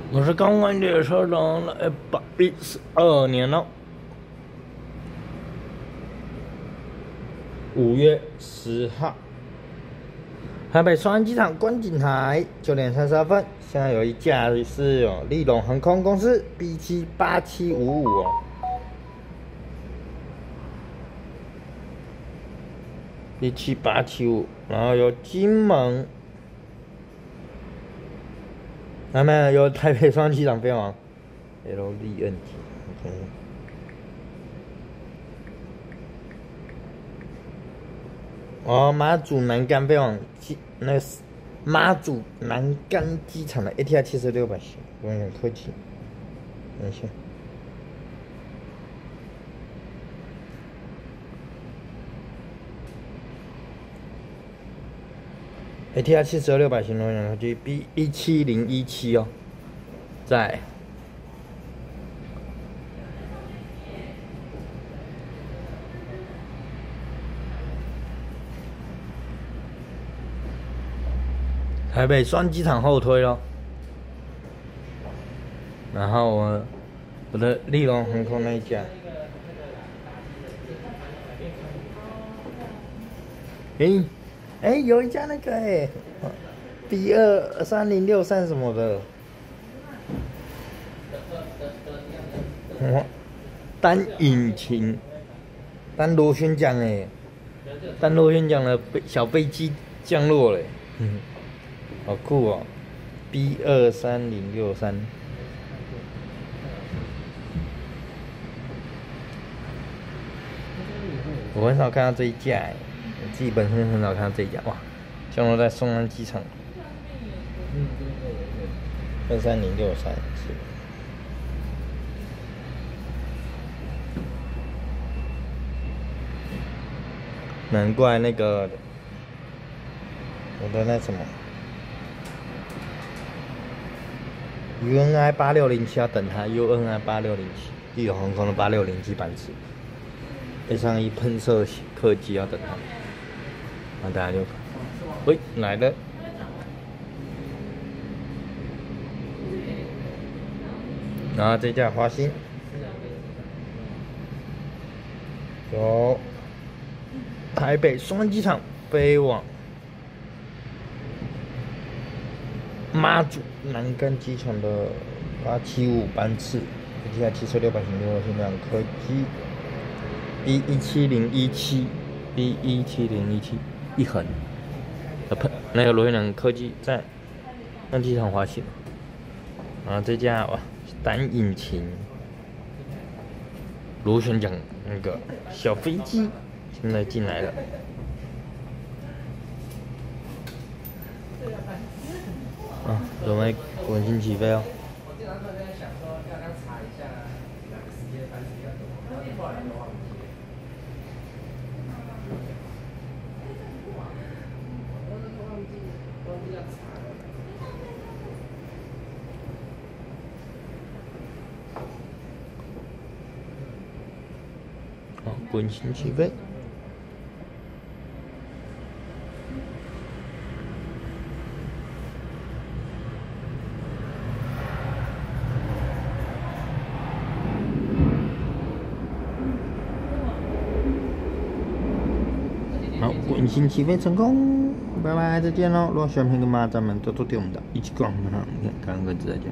我是刚完列车长了112年了，5月10号，台北双安机场观景台9点32分，现在有一架是立荣航空公司 B78755哦。B7875，然后有金门，那么有台北双机场飞往 LVNT， 哦，马祖南竿飞往马祖南竿机场的 ATR 7600型，有点客气，等一下。ATR 72600型龙源客机 B17017哦，在台北双机场后推咯。然后我的立荣航空那一架，有一架那个B23063什么的，单引擎，单螺旋桨单螺旋桨的小飞机降落嘞，好酷哦 ，B23063。我很少看到这一架，我自己本身很少看到这一架。哇，降落在松安机场。23063是。难怪那个我的那什么 UNI 8607要等它 UNI 8607，立荣航空的8607班次。A31喷射客机要等它，那大家就，喂，来了，然后这架华兴，由台北松安机场飞往马祖南竿机场的875班次，ATR 72600型流型两客机。B17017一横，那个螺旋桨客机在那机场滑行，然后这架哇单引擎螺旋桨那个小飞机现在进来了，准备稳定起飞哦。好，稳定起飞。好，稳定起飞成功，拜拜，再见喽！如果喜欢片跟妈，咱们多多点我们的一起逛，你看，刚刚跟自在讲。